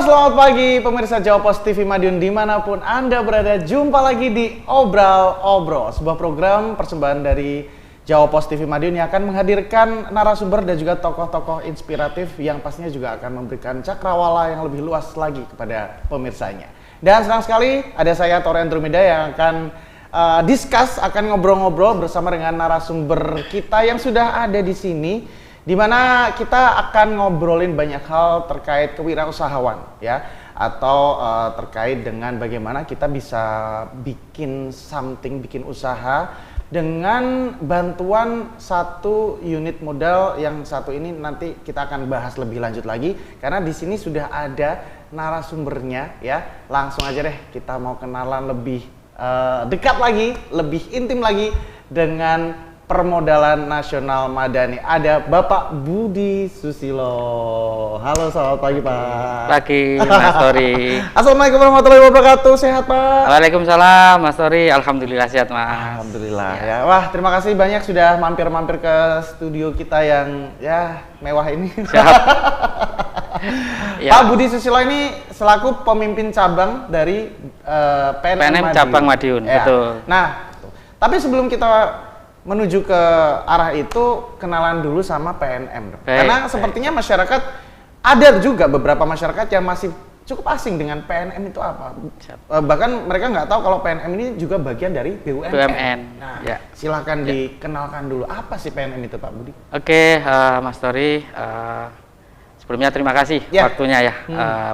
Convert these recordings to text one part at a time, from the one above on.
selamat pagi pemirsa Jawa Pos TV Madiun dimanapun Anda berada. Jumpa lagi di Obrol, sebuah program persembahan dari Jawa Pos TV Madiun yang akan menghadirkan narasumber dan juga tokoh-tokoh inspiratif yang pastinya juga akan memberikan cakrawala yang lebih luas lagi kepada pemirsanya. Dan senang sekali ada saya Tore Andromeda yang akan akan ngobrol-ngobrol bersama dengan narasumber kita yang sudah ada di sini. Di mana kita akan ngobrolin banyak hal terkait kewirausahaan ya, atau terkait dengan bagaimana kita bisa bikin usaha dengan bantuan satu unit modal yang satu ini. Nanti kita akan bahas lebih lanjut lagi karena di sini sudah ada narasumbernya ya. Langsung aja deh kita mau kenalan lebih dekat lagi, lebih intim lagi dengan Permodalan Nasional Madani. Ada Bapak Budi Susilo. Halo, selamat pagi Pak. Pagi Mas Tori. Assalamualaikum warahmatullahi wabarakatuh. Sehat Pak? Waalaikumsalam Mas Tori. Alhamdulillah sehat Mas. Alhamdulillah ya. Wah, terima kasih banyak sudah mampir-mampir ke studio kita yang ya mewah ini. Siap. Pak Budi Susilo ini selaku pemimpin cabang dari PNM Madiun. Cabang Madiun, ya. Betul. Nah, tapi sebelum kita menuju ke arah itu, kenalan dulu sama PNM. Karena sepertinya masyarakat, ada juga beberapa masyarakat yang masih cukup asing dengan PNM itu apa. Bahkan mereka nggak tahu kalau PNM ini juga bagian dari BUMN. Nah, ya. Silahkan dikenalkan dulu, apa sih PNM itu Pak Budi? Oke, Mas Tori, sebelumnya terima kasih waktunya ya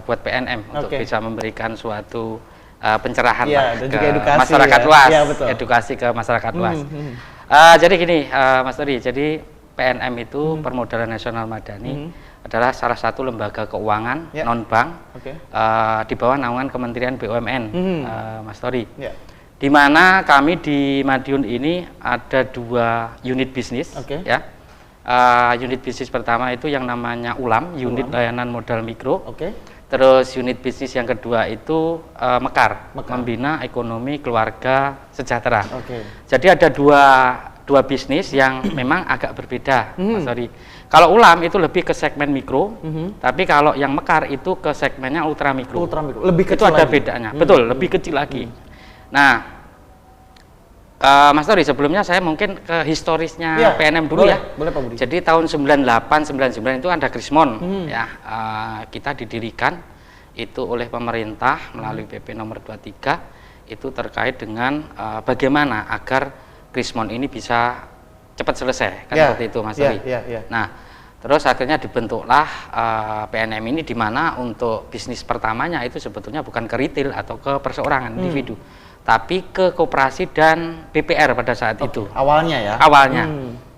buat PNM untuk bisa memberikan suatu pencerahan dan ke juga edukasi, masyarakat luas, edukasi ke masyarakat luas. Jadi gini, Mas Tori, jadi PNM itu Permodalan Nasional Madani adalah salah satu lembaga keuangan non-bank di bawah naungan Kementerian BUMN, Mas Tori. Di mana kami di Madiun ini ada 2 unit bisnis, ya. Unit bisnis pertama itu yang namanya ULAM, Unit Layanan Modal Mikro. Terus unit bisnis yang kedua itu Mekar, Membina Ekonomi Keluarga Sejahtera. Jadi ada dua bisnis yang memang agak berbeda, Mas Tori. Kalau ULAM itu lebih ke segmen mikro, tapi kalau yang Mekar itu ke segmennya ultra mikro. Lebih kecil itu ada lagi. bedanya, betul, lebih kecil lagi. Nah, Mas Tori, sebelumnya saya mungkin ke historisnya PNM dulu ya. Boleh Pak Budi. Jadi tahun 98-99 itu ada Krismon ya. Kita didirikan itu oleh pemerintah melalui PP nomor 23 itu terkait dengan bagaimana agar Krismon ini bisa cepat selesai kan seperti itu Mas Tori. Nah, terus akhirnya dibentuklah PNM ini di mana untuk bisnis pertamanya itu sebetulnya bukan ke retail atau ke perseorangan individu, tapi ke koperasi dan BPR pada saat itu. Awalnya ya?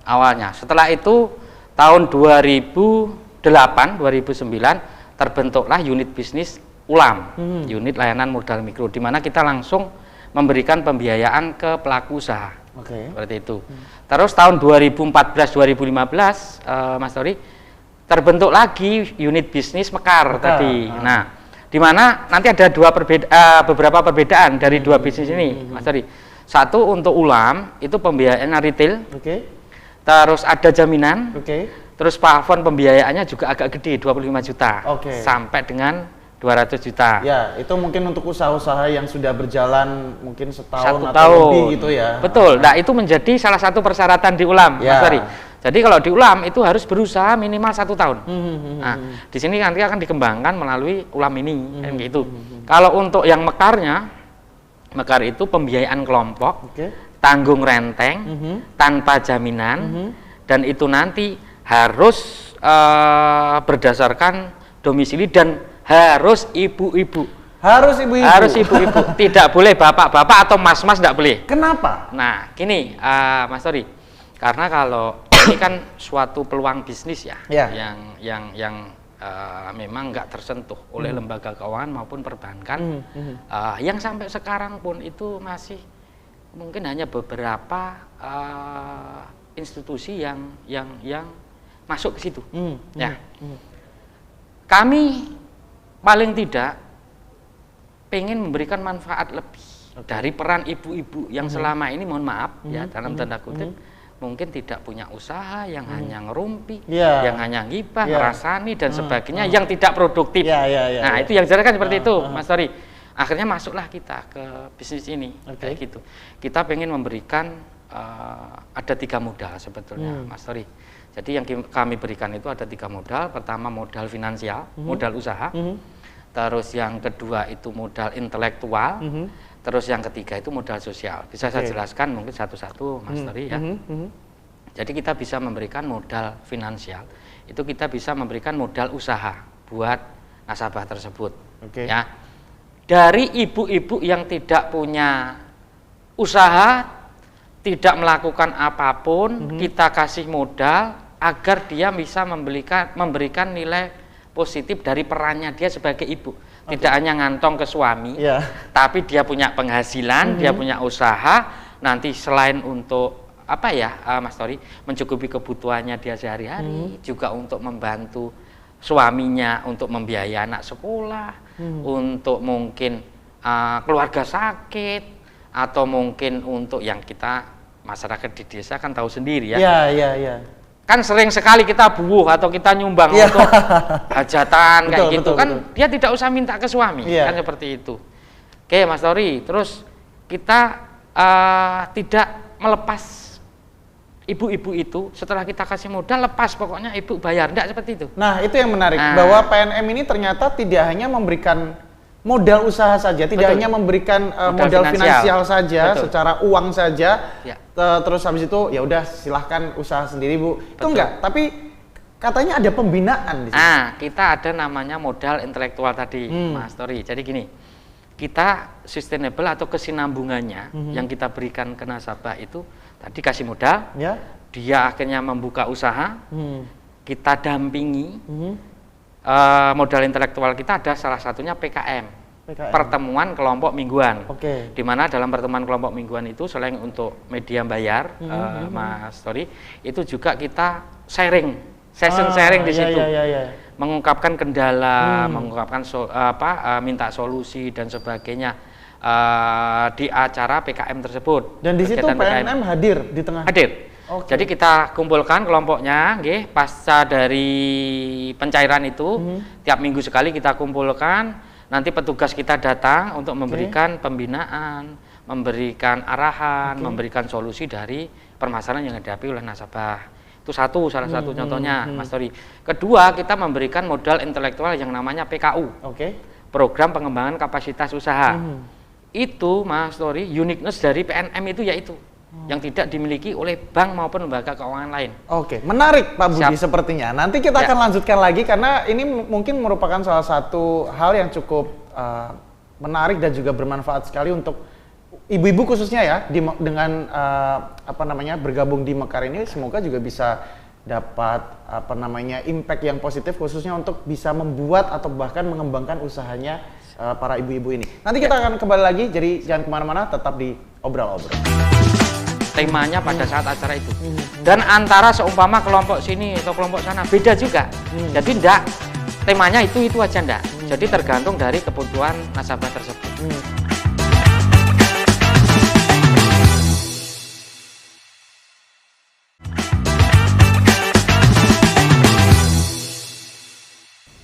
Awalnya. Setelah itu tahun 2008, 2009 terbentuklah unit bisnis ULAM, Unit Layanan Modal Mikro, di mana kita langsung memberikan pembiayaan ke pelaku usaha. Seperti itu. Terus tahun 2014-2015, Mas Tori, terbentuk lagi unit bisnis Mekar tadi. Nah, di mana nanti ada beberapa perbedaan dari 2 bisnis ini, Mas Tori. Satu untuk ULAM itu pembiayaan retail, terus ada jaminan, terus plafon pembiayaannya juga agak gede, 25 juta sampai dengan 200 juta. Ya, itu mungkin untuk usaha-usaha yang sudah berjalan mungkin setahun atau tahun lebih gitu ya. Betul. Nah, itu menjadi salah satu persyaratan di ULAM, Mas Tori. Jadi kalau di ULAM itu harus berusaha minimal 1 tahun. Nah, di sini nanti akan dikembangkan melalui ULAM ini, kan gitu. Kalau untuk yang Mekarnya, Mekar itu pembiayaan kelompok, tanggung renteng, tanpa jaminan, dan itu nanti harus berdasarkan domisili dan harus ibu-ibu. Harus ibu-ibu. Harus ibu-ibu. Tidak boleh bapak-bapak atau mas-mas, tidak boleh. Kenapa? Nah, gini, Mas Tori. Karena kalau ini kan suatu peluang bisnis ya, yang memang nggak tersentuh oleh lembaga keuangan maupun perbankan, yang sampai sekarang pun itu masih mungkin hanya beberapa institusi yang masuk ke situ. Kami paling tidak pengen memberikan manfaat lebih dari peran ibu-ibu yang selama ini, mohon maaf ya dalam tanda kutip, mungkin tidak punya usaha, yang hanya ngerumpi, yang hanya ngibah, ngerasani dan sebagainya, yang tidak produktif. Nah, itu yang jelas kan seperti itu, Mas Tori. Akhirnya masuklah kita ke bisnis ini, kayak gitu. Kita pengen memberikan ada 3 modal sebetulnya, Mas Tori. Jadi yang kami berikan itu ada 3 modal. Pertama modal finansial, modal usaha. Terus yang kedua itu modal intelektual. Terus yang ketiga itu modal sosial. Bisa saya jelaskan mungkin satu-satu, Mas Tori ya. Jadi kita bisa memberikan modal finansial. Itu kita bisa memberikan modal usaha buat nasabah tersebut. Ya. Dari ibu-ibu yang tidak punya usaha, tidak melakukan apapun, kita kasih modal agar dia bisa memberikan nilai positif dari perannya dia sebagai ibu. Tidak hanya ngantong ke suami, tapi dia punya penghasilan, dia punya usaha, nanti selain untuk apa ya, Mas Tori, mencukupi kebutuhannya dia sehari-hari, juga untuk membantu suaminya untuk membiayai anak sekolah, untuk mungkin keluarga sakit, atau mungkin untuk yang kita masyarakat di desa kan tahu sendiri ya. Kan sering sekali kita buuh atau kita nyumbang untuk hajatan kayak gitu kan, dia tidak usah minta ke suami, kan seperti itu. Oke, Mas Tori, terus kita tidak melepas ibu-ibu itu setelah kita kasih modal, lepas pokoknya ibu bayar, enggak seperti itu. Nah, itu yang menarik, bahwa PNM ini ternyata tidak hanya memberikan modal usaha saja, tidak hanya memberikan modal finansial saja, secara uang saja, terus habis itu ya udah silahkan usaha sendiri Bu. Itu enggak, tapi katanya ada pembinaan di sini. Kita ada namanya modal intelektual tadi, Mas Tori. Jadi gini, kita sustainable atau kesinambungannya yang kita berikan ke nasabah itu tadi kasih modal, dia akhirnya membuka usaha, kita dampingi. Modal intelektual kita ada salah satunya PKM, pertemuan kelompok mingguan. Di mana dalam pertemuan kelompok mingguan itu selain untuk media bayar, Mas Tori, itu juga kita sharing, session sharing di situ, mengungkapkan kendala, mengungkapkan minta solusi dan sebagainya di acara PKM tersebut. Dan di situ PNM hadir di tengah. Hadir. Jadi kita kumpulkan kelompoknya, pasca dari pencairan itu, tiap minggu sekali kita kumpulkan, nanti petugas kita datang untuk memberikan pembinaan, memberikan arahan, memberikan solusi dari permasalahan yang dihadapi oleh nasabah. Itu salah satu contohnya, Mas Tori. Kedua, kita memberikan modal intelektual yang namanya PKU, Program Pengembangan Kapasitas Usaha. Itu, Mas Tori, uniqueness dari PNM itu yaitu yang tidak dimiliki oleh bank maupun lembaga keuangan lain. Menarik Pak Budi sepertinya. Nanti kita akan lanjutkan lagi karena ini mungkin merupakan salah satu hal yang cukup menarik dan juga bermanfaat sekali untuk ibu-ibu khususnya ya, dengan bergabung di Mekar ini. Semoga juga bisa dapat impact yang positif khususnya untuk bisa membuat atau bahkan mengembangkan usahanya para ibu-ibu ini. Nanti kita akan kembali lagi, jadi jangan kemana-mana, tetap di Obrol-Obrol. Temanya pada saat acara itu, dan antara seumpama kelompok sini atau kelompok sana beda juga. Jadi enggak, temanya itu aja enggak. Jadi tergantung dari kebutuhan nasabah tersebut.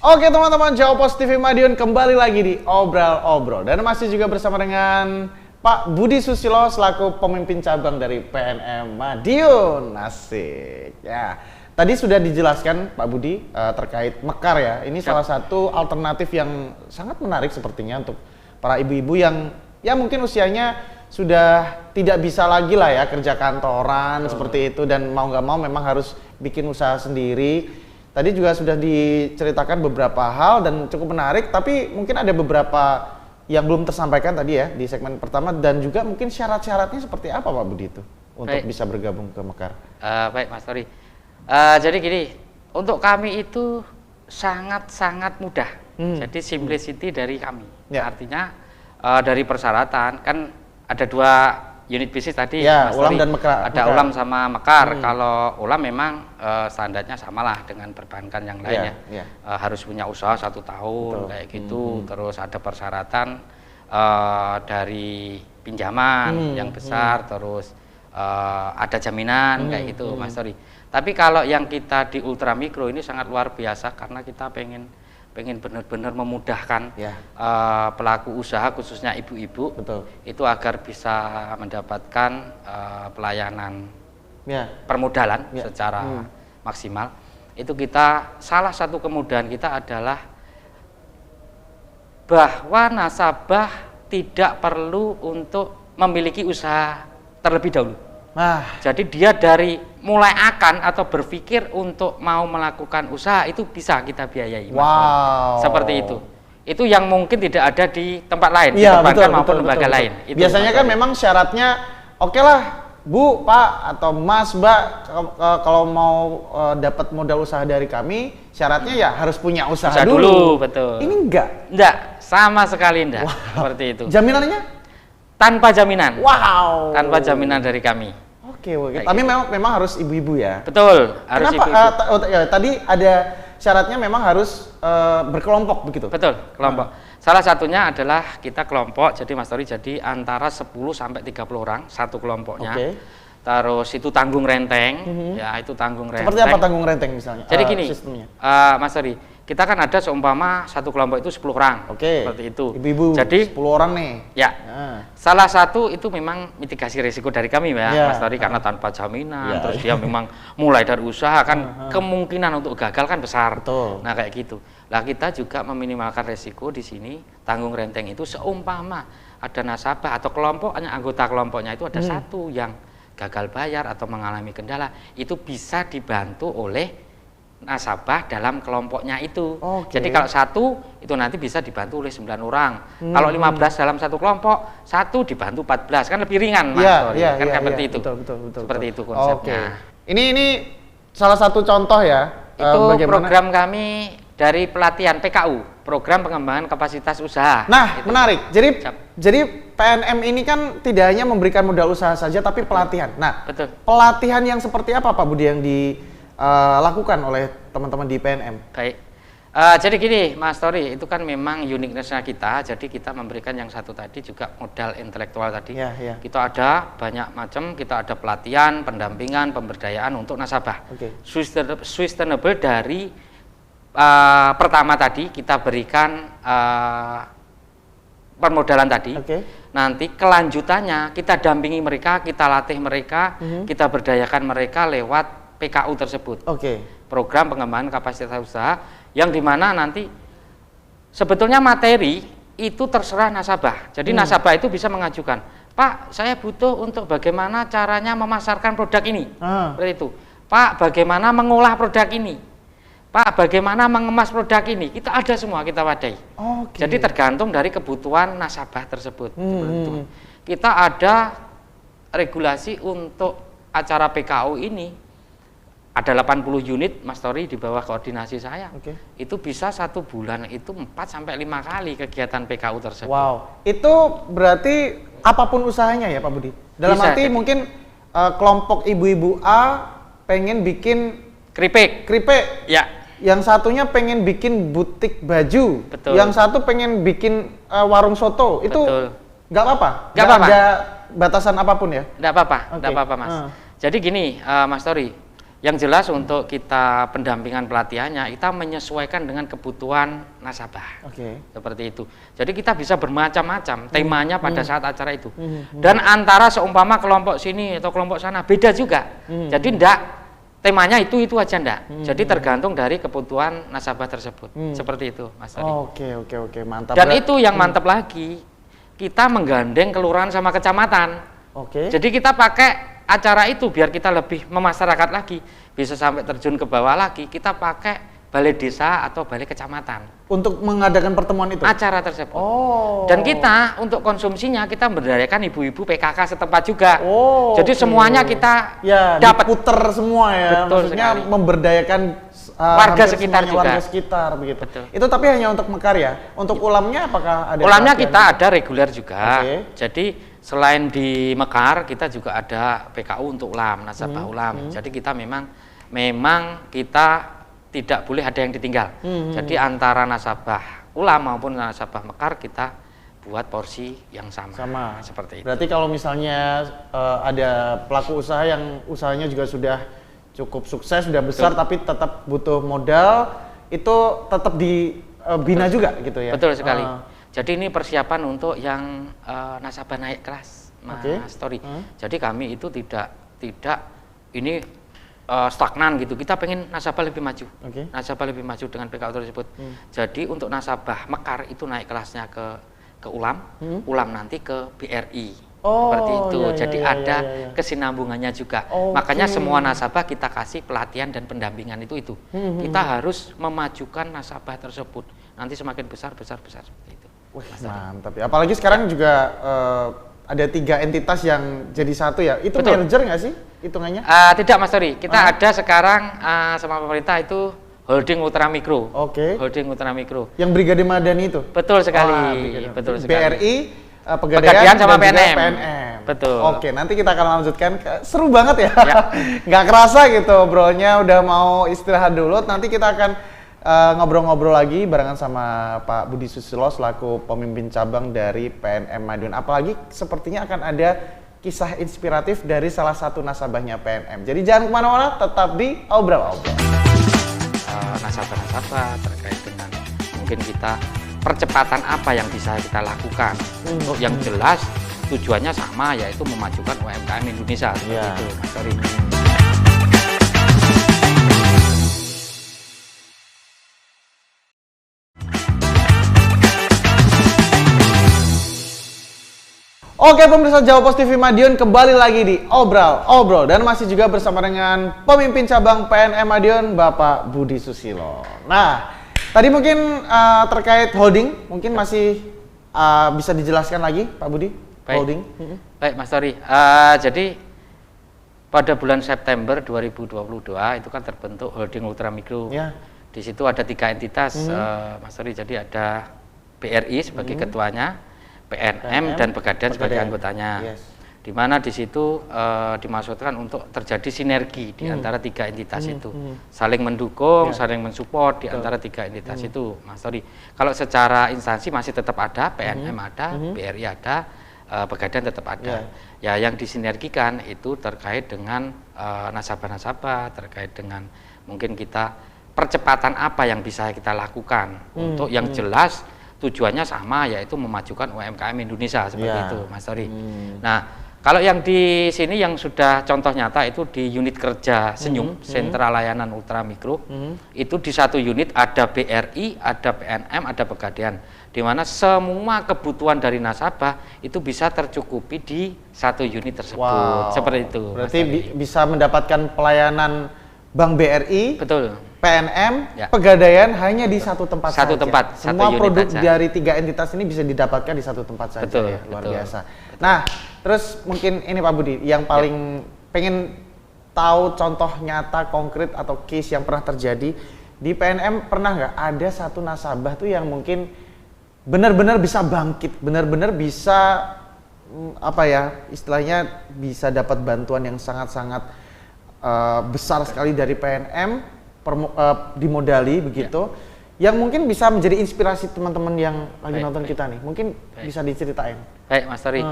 Oke teman-teman, Jawa Pos TV Madiun kembali lagi di Obrol-Obrol, dan masih juga bersama dengan Pak Budi Susilo selaku pemimpin cabang dari PNM Madiun. Asik. Ya, tadi sudah dijelaskan Pak Budi terkait Mekar ya. Ini salah satu alternatif yang sangat menarik sepertinya untuk para ibu-ibu yang ya mungkin usianya sudah tidak bisa lagi lah ya kerja kantoran seperti itu, dan mau nggak mau memang harus bikin usaha sendiri. Tadi juga sudah diceritakan beberapa hal dan cukup menarik, tapi mungkin ada beberapa yang belum tersampaikan tadi ya di segmen pertama, dan juga mungkin syarat-syaratnya seperti apa Pak Budi itu untuk bisa bergabung ke Mekar? Baik Mas Tori. Jadi gini, untuk kami itu sangat-sangat mudah. Jadi simplicity dari kami. Artinya dari persyaratan kan ada 2 unit bisnis tadi, Mas Ulam Tori. Dan Mekar. Ada Ulam sama Mekar. Kalau Ulam memang standarnya samalah dengan perbankan yang lain harus punya usaha 1 tahun kayak gitu. Terus ada persyaratan dari pinjaman yang besar, terus ada jaminan kayak gitu, Mas Tori. Tapi kalau yang kita di ultramikro ini sangat luar biasa karena kita pengen benar-benar memudahkan pelaku usaha khususnya ibu-ibu itu agar bisa mendapatkan pelayanan permodalan secara maksimal. Itu kita salah satu kemudahan kita adalah bahwa nasabah tidak perlu untuk memiliki usaha terlebih dahulu. Jadi dia dari mulai akan atau berpikir untuk mau melakukan usaha itu bisa kita biayai. Seperti itu. Itu yang mungkin tidak ada di tempat lain, di perbankan maupun lembaga lain. Itu biasanya kan memang syaratnya oke lah Bu, Pak, atau Mas, Mbak, kalau mau dapat modal usaha dari kami, syaratnya ya harus punya usaha dulu. Betul. Ini enggak, sama sekali enggak. Seperti itu. Jaminannya? Tanpa jaminan. Tanpa jaminan dari kami. Oke. Tapi memang harus ibu-ibu ya. Betul. Harus kenapa? Tadi ada syaratnya memang harus berkelompok begitu. Betul, kelompok. Salah satunya adalah kita kelompok. Jadi Mas Tori, jadi antara 10 sampai 30 orang satu kelompoknya. Terus itu tanggung renteng, ya itu tanggung renteng. Seperti apa tanggung renteng misalnya? Jadi gini, sistemnya. Mas Tori, kita kan ada seumpama satu kelompok itu 10 orang. Seperti itu. Ibu-ibu, jadi 10 orang nih. Ya. Salah satu itu memang mitigasi risiko dari kami ya, Mas Tori, karena tanpa jaminan. Terus dia memang mulai dari usaha kan kemungkinan untuk gagal kan besar. Nah kayak gitu. Lah kita juga meminimalkan risiko di sini. Tanggung renteng itu seumpama ada nasabah atau kelompoknya, anggota kelompoknya itu ada satu yang gagal bayar atau mengalami kendala, itu bisa dibantu oleh nasabah dalam kelompoknya itu. Jadi kalau satu itu nanti bisa dibantu oleh 9 orang. Kalau 15 dalam satu kelompok, satu dibantu 14 kan lebih ringan, Mas. Kan seperti itu. Betul. Seperti itu konsepnya. Ini salah satu contoh ya. Itu program kami dari pelatihan PKU, program pengembangan kapasitas usaha. Nah, menarik. Jadi PNM ini kan tidak hanya memberikan modal usaha saja, tapi pelatihan. Nah, pelatihan yang seperti apa Pak Budi yang dilakukan oleh teman-teman di PNM? Baik. Jadi gini, Mas Tori, itu kan memang uniqueness-nya kita. Jadi kita memberikan yang satu tadi juga modal intelektual tadi. Kita ada banyak macam, kita ada pelatihan, pendampingan, pemberdayaan untuk nasabah. Sustainable dari pertama tadi kita berikan permodalan tadi. Nanti kelanjutannya kita dampingi mereka, kita latih mereka, kita berdayakan mereka lewat PKU tersebut. Program pengembangan kapasitas usaha yang dimana nanti sebetulnya materi itu terserah nasabah. Jadi nasabah itu bisa mengajukan, Pak, saya butuh untuk bagaimana caranya memasarkan produk ini. Seperti itu. Pak, bagaimana mengolah produk ini. Pak, bagaimana mengemas produk ini? Kita ada semua, kita wadai. Jadi tergantung dari kebutuhan nasabah tersebut. Kita ada regulasi untuk acara PKU ini. Ada 80 unit, Mas Tori, di bawah koordinasi saya. Itu bisa 1 bulan itu 4 sampai 5 kali kegiatan PKU tersebut. Itu berarti apapun usahanya ya Pak Budi? Dalam arti mungkin kelompok ibu-ibu A pengen bikin keripik. Ya. Yang satunya pengen bikin butik baju. Yang satu pengen bikin warung soto. Itu nggak apa-apa? Nggak ada batasan apapun ya? Nggak apa-apa, Mas. Jadi gini, Mas Tori, yang jelas untuk kita pendampingan pelatihannya, kita menyesuaikan dengan kebutuhan nasabah. Seperti itu. Jadi kita bisa bermacam-macam temanya pada saat acara itu. Dan antara seumpama kelompok sini atau kelompok sana beda juga. Jadi enggak temanya itu aja enggak. Jadi tergantung dari kebutuhan nasabah tersebut. Seperti itu, Mas Tori. Oke, mantap. Dan itu yang mantap lagi, kita menggandeng kelurahan sama kecamatan. Jadi kita pakai acara itu biar kita lebih memasyarakat lagi, bisa sampai terjun ke bawah lagi, kita pakai balai desa atau balai kecamatan untuk mengadakan pertemuan itu, acara tersebut. Dan kita untuk konsumsinya kita berdayakan ibu-ibu PKK setempat juga. Jadi semuanya kita dapat puter semua ya. Maksudnya memberdayakan warga sekitar juga. Warga sekitar begitu. Itu tapi hanya untuk Mekar ya. Untuk ulamnya apakah ada? Ulamnya kita ada reguler juga. Jadi selain di Mekar, kita juga ada PKU untuk ulam, nasabah ulam. Jadi kita memang kita tidak boleh ada yang ditinggal. Jadi antara nasabah ulam maupun nasabah Mekar kita buat porsi yang sama. Seperti itu. Berarti kalau misalnya ada pelaku usaha yang usahanya juga sudah cukup sukses, sudah besar, tapi tetap butuh modal, itu tetap dibina juga gitu ya? Betul sekali. Jadi ini persiapan untuk yang nasabah naik kelas, Mas Tori. Jadi kami itu tidak ini stagnan gitu. Kita pengen nasabah lebih maju, nasabah lebih maju dengan PKU tersebut. Jadi untuk nasabah Mekar itu naik kelasnya ke ULAM, ULAM nanti ke BRI. Seperti itu. Jadi ada kesinambungannya juga. Makanya semua nasabah kita kasih pelatihan dan pendampingan itu. Kita harus memajukan nasabah tersebut. Nanti semakin besar seperti itu. Wih, mantap ya. Apalagi sekarang juga ada 3 entitas yang jadi satu ya. Itu merger nggak sih hitungannya? Tidak, Mas Tori. Kita ada sekarang sama pemerintah itu Holding Ultra Mikro. Holding Ultra Mikro. Yang Brigade Madani itu? Betul sekali. Betul sekali. BRI, Pegadaian sama PNM. Betul. Oke, nanti kita akan lanjutkan. Seru banget ya. Nggak kerasa gitu, bronya udah mau istirahat dulu. Nanti kita akan ngobrol-ngobrol lagi barengan sama Pak Budi Susilo selaku pemimpin cabang dari PNM Madiun. Apalagi sepertinya akan ada kisah inspiratif dari salah satu nasabahnya PNM. Jadi jangan kemana-mana, tetap di Obrol-Obrol. Nasabah-nasabah terkait dengan mungkin kita percepatan apa yang bisa kita lakukan. Untuk yang jelas tujuannya sama, yaitu memajukan UMKM Indonesia. Seperti itu, Mas Tori. Oke pemirsa Jawa Pos TV Madiun, kembali lagi di Obrol dan masih juga bersama dengan pemimpin cabang PNM Madiun Bapak Budi Susilo. Nah, tadi mungkin terkait holding, mungkin masih bisa dijelaskan lagi Pak Budi? Holding. Baik Mas Tori, jadi pada bulan September 2022 itu kan terbentuk Holding Ultra Mikro. Di situ ada 3 entitas Mas Tori, jadi ada BRI sebagai ketuanya, PNM dan Pegadaian sebagai anggotanya. Di mana di situ dimaksudkan untuk terjadi sinergi di antara 3 entitas itu, saling mendukung, saling mensupport di antara 3 entitas itu, Mas Tori. Kalau secara instansi masih tetap ada, PNM ada, BRI ada, Pegadaian tetap ada. Ya, yang disinergikan itu terkait dengan nasabah-nasabah, terkait dengan mungkin kita percepatan apa yang bisa kita lakukan untuk yang jelas. Tujuannya sama, yaitu memajukan UMKM Indonesia seperti itu, Mas Tori. Nah, kalau yang di sini yang sudah contoh nyata itu di unit kerja Senyum, Sentra Layanan Ultra Mikro. Itu di satu unit ada BRI, ada PNM, ada Pegadaian, di mana semua kebutuhan dari nasabah itu bisa tercukupi di satu unit tersebut. Seperti itu. Berarti bisa mendapatkan pelayanan Bank BRI. Betul. PNM, Pegadaian hanya di satu tempat saja. Semua satu produk saja. Dari 3 entitas ini bisa didapatkan di satu tempat saja. Ya, luar biasa. Nah, terus mungkin ini Pak Budi, yang paling pengen tahu contoh nyata, konkret atau case yang pernah terjadi di PNM, pernah nggak ada satu nasabah tuh yang mungkin benar-benar bisa bangkit, benar-benar bisa apa ya, istilahnya bisa dapat bantuan yang sangat-sangat besar sekali dari PNM, dimodali begitu, yang mungkin bisa menjadi inspirasi teman-teman yang lagi nonton kita nih, mungkin bisa diceritain. Baik Mas Tori,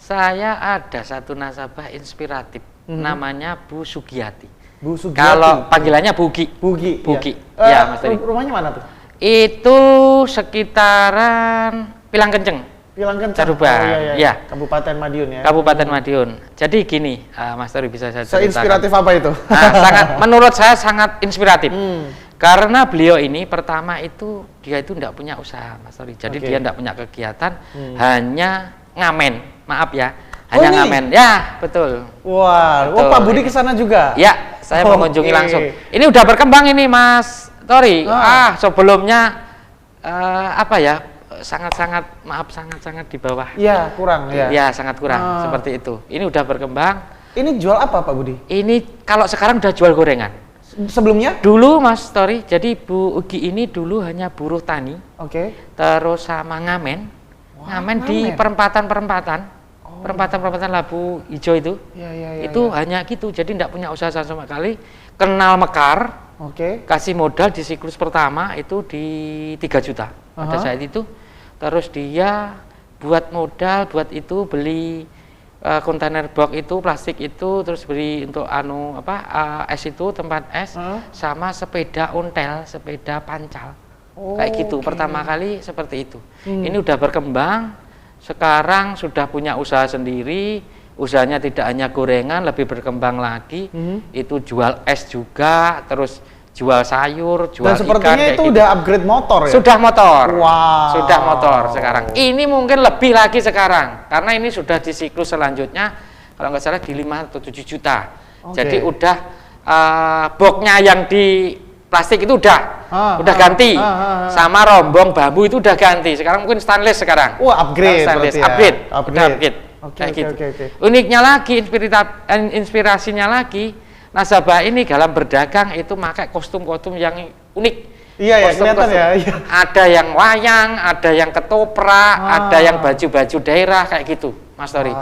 saya ada satu nasabah inspiratif, namanya Bu Sugiyati. Bu Sugiyati. Kalau panggilannya Bugi. Bugi. Ya Mas Tori. Rumahnya mana tuh? Itu sekitaran Pilang Kenceng. Caruban, Kabupaten Madiun ya. Kabupaten Madiun. Jadi gini, Mas Tori, bisa saya ceritakan. Seinspiratif apa itu? Menurut saya sangat inspiratif. Karena beliau ini pertama itu dia itu tidak punya usaha, Mas Tori. Jadi dia tidak punya kegiatan, hanya ngamen. Maaf ya, hanya ngamen. Ya, betul. Wah, Pak Budi kesana juga? Ya, saya mengunjungi langsung. Ini udah berkembang ini, Mas Tori. Sebelumnya apa ya? Sangat-sangat di bawah. Iya, kurang ya. Iya, sangat kurang seperti itu. Ini udah berkembang. Ini jual apa Pak Budi? Ini kalau sekarang udah jual gorengan. Sebelumnya? Dulu Mas Tori, jadi Bu Ugi ini dulu hanya buruh tani. Terus sama ngamen. Ngamen di perempatan Labu Hijau itu. Itu hanya gitu. Jadi tidak punya usaha sama sekali. Kenal Mekar. Kasih modal di siklus pertama itu di 3 juta. Pada saat itu terus dia buat modal, buat itu beli kontainer box itu, plastik itu, terus beli untuk es itu, tempat es, sama sepeda ontel, sepeda pancal. Kayak gitu, pertama kali seperti itu. Ini udah berkembang, sekarang sudah punya usaha sendiri, usahanya tidak hanya gorengan, lebih berkembang lagi, itu jual es juga, terus jual sayur, jual ikan. Dan sepertinya itu udah upgrade motor ya? Sudah motor. Wow. Sudah motor sekarang. Ini mungkin lebih lagi sekarang, karena ini sudah di siklus selanjutnya, kalau nggak salah di 5 atau 7 juta. Jadi udah boxnya yang di plastik itu udah ganti. Sama rombong bambu itu udah ganti. Sekarang mungkin stainless sekarang. Wah, upgrade. Stainless, ya? upgrade. Uniknya lagi, inspirasinya lagi, nasabah ini dalam berdagang itu pakai kostum-kostum yang unik. Iya, kelihatan ya. Ada yang wayang, ada yang ketoprak, ada yang baju-baju daerah kayak gitu, Mas Tori.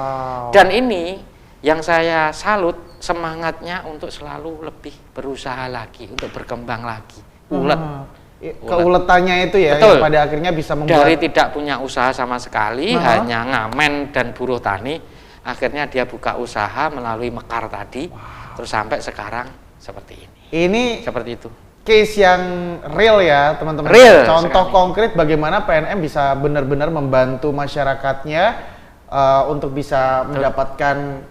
Dan ini yang saya salut semangatnya untuk selalu lebih berusaha lagi, untuk berkembang lagi. Keuletannya itu ya, yang pada akhirnya bisa membuat dari tidak punya usaha sama sekali, hanya ngamen dan buruh tani, akhirnya dia buka usaha melalui Mekar tadi. Terus sampai sekarang seperti ini. Ini seperti itu. Case yang real ya, teman-teman. Real. Contoh konkret bagaimana PNM bisa benar-benar membantu masyarakatnya untuk bisa mendapatkan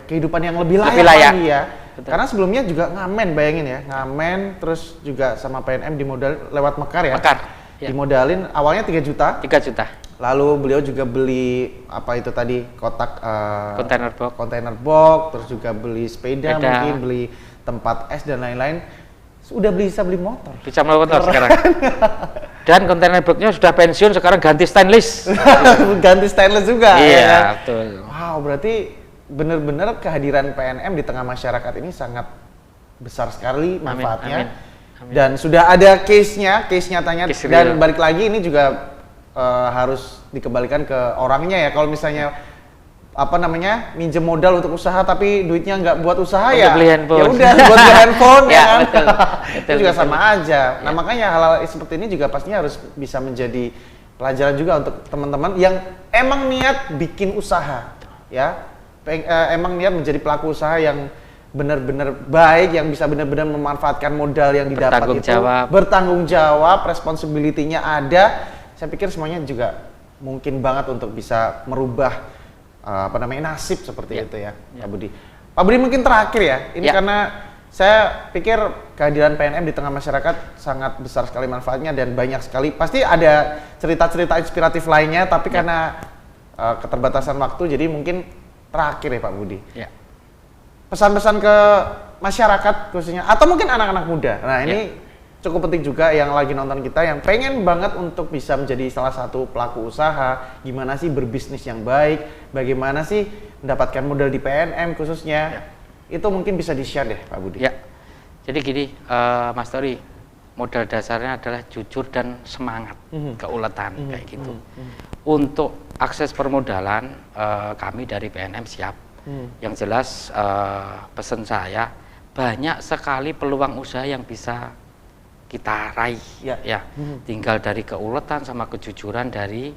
kehidupan yang lebih layak lagi ya. Betul. Karena sebelumnya juga ngamen, bayangin ya, ngamen terus juga sama PNM dimodal lewat Mekar ya. Mekar. Ya. Dimodalin awalnya 3 juta. 3 juta. Lalu beliau juga beli itu tadi kotak kontainer box, terus juga beli sepeda, mungkin beli tempat es dan lain-lain. Sudah bisa beli motor. Bisa beli motor sekarang. Dan kontainer boxnya sudah pensiun, sekarang ganti stainless. Ganti stainless juga. Iya, ya. Betul. Wow, berarti benar-benar kehadiran PNM di tengah masyarakat ini sangat besar sekali manfaatnya. Amin. Dan sudah ada case nyatanya. Dan balik lagi ini juga harus dikembalikan ke orangnya ya. Kalau misalnya minjem modal untuk usaha tapi duitnya nggak buat usaha ya udah buat beli handphone ya kan. Betul, itu juga sama aja. Nah makanya hal-hal seperti ini juga pastinya harus bisa menjadi pelajaran juga untuk teman-teman yang emang niat bikin usaha ya, emang niat menjadi pelaku usaha yang benar-benar baik, yang bisa benar-benar memanfaatkan modal yang didapat bertanggung jawab, responsibility-nya ada. Saya pikir semuanya juga mungkin banget untuk bisa merubah nasib seperti itu ya, Pak Budi. Pak Budi mungkin terakhir ya, ini karena saya pikir kehadiran PNM di tengah masyarakat sangat besar sekali manfaatnya dan banyak sekali. Pasti ada cerita-cerita inspiratif lainnya, tapi karena keterbatasan waktu, jadi mungkin terakhir ya Pak Budi. Pesan-pesan ke masyarakat khususnya, atau mungkin anak-anak muda. Nah ini cukup penting juga yang lagi nonton kita, yang pengen banget untuk bisa menjadi salah satu pelaku usaha, gimana sih berbisnis yang baik, bagaimana sih mendapatkan modal di PNM khususnya, itu mungkin bisa di-share deh Pak Budi. Ya, jadi gini Mas Tori, modal dasarnya adalah jujur dan semangat, keuletan kayak gitu. Untuk akses permodalan kami dari PNM siap. Yang jelas pesan saya, banyak sekali peluang usaha yang bisa kita raih tinggal dari keuletan sama kejujuran dari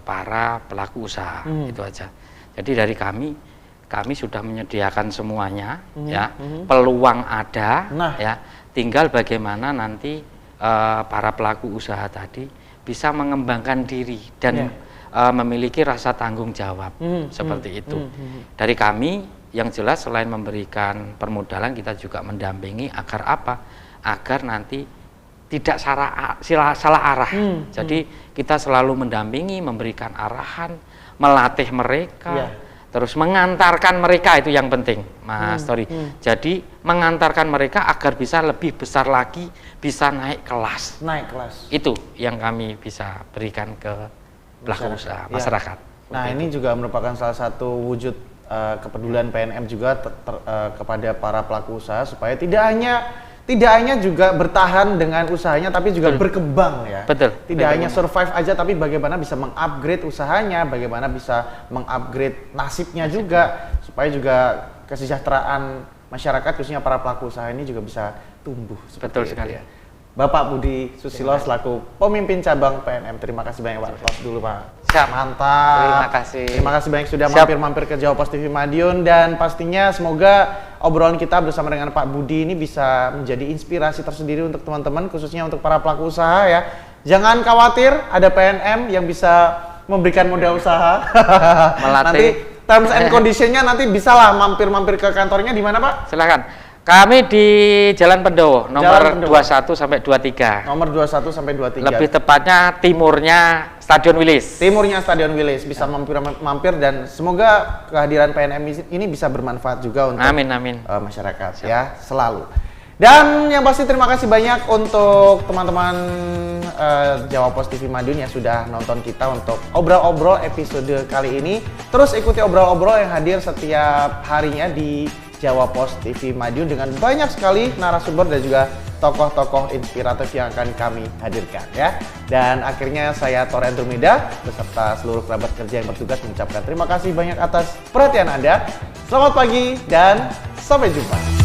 para pelaku usaha, itu aja. Jadi dari kami sudah menyediakan semuanya peluang ada tinggal bagaimana nanti para pelaku usaha tadi bisa mengembangkan diri dan memiliki rasa tanggung jawab seperti itu. Dari kami yang jelas selain memberikan permodalan, kita juga mendampingi agar apa? Agar nanti tidak salah arah. Jadi kita selalu mendampingi, memberikan arahan, melatih mereka, terus mengantarkan mereka, itu yang penting, Mas Tori. Jadi mengantarkan mereka agar bisa lebih besar lagi, bisa naik kelas. Itu yang kami bisa berikan ke pelaku usaha masyarakat. Nah ini juga merupakan salah satu wujud kepedulian PNM juga kepada para pelaku usaha, supaya tidak hanya juga bertahan dengan usahanya, tapi juga berkembang ya. Tidak hanya survive aja, tapi bagaimana bisa mengupgrade usahanya, bagaimana bisa mengupgrade nasibnya juga, supaya juga kesejahteraan masyarakat khususnya para pelaku usaha ini juga bisa tumbuh. Betul sekali. Ya. Bapak Budi Susilo selaku pemimpin cabang PNM. Terima kasih banyak Pak. Tos dulu Pak. Siap. Mantap. Terima kasih. Terima kasih banyak sudah mampir-mampir ke Jawa Pos TV Madiun, dan pastinya semoga obrolan kita bersama dengan Pak Budi ini bisa menjadi inspirasi tersendiri untuk teman-teman, khususnya untuk para pelaku usaha ya. Jangan khawatir, ada PNM yang bisa memberikan modal usaha. Melatih. Nanti terms and condition-nya nanti bisalah mampir-mampir ke kantornya di mana Pak? Silakan. Kami di Jalan Pendowo, nomor 21 sampai 23. Nomor 21 sampai 23. Lebih tepatnya timurnya Stadion Wilis. Timurnya Stadion Wilis, bisa mampir dan semoga kehadiran PNM ini bisa bermanfaat juga untuk masyarakat. Siap. Ya, selalu. Dan yang pasti terima kasih banyak untuk teman-teman Jawa Pos TV Madiun yang sudah nonton kita untuk obrol-obrol episode kali ini. Terus ikuti obrol-obrol yang hadir setiap harinya di Jawa Pos TV Madiun dengan banyak sekali narasumber dan juga tokoh-tokoh inspiratif yang akan kami hadirkan ya. Dan akhirnya saya Tor Andromeda beserta seluruh kerabat kerja yang bertugas mengucapkan terima kasih banyak atas perhatian Anda. Selamat pagi dan sampai jumpa.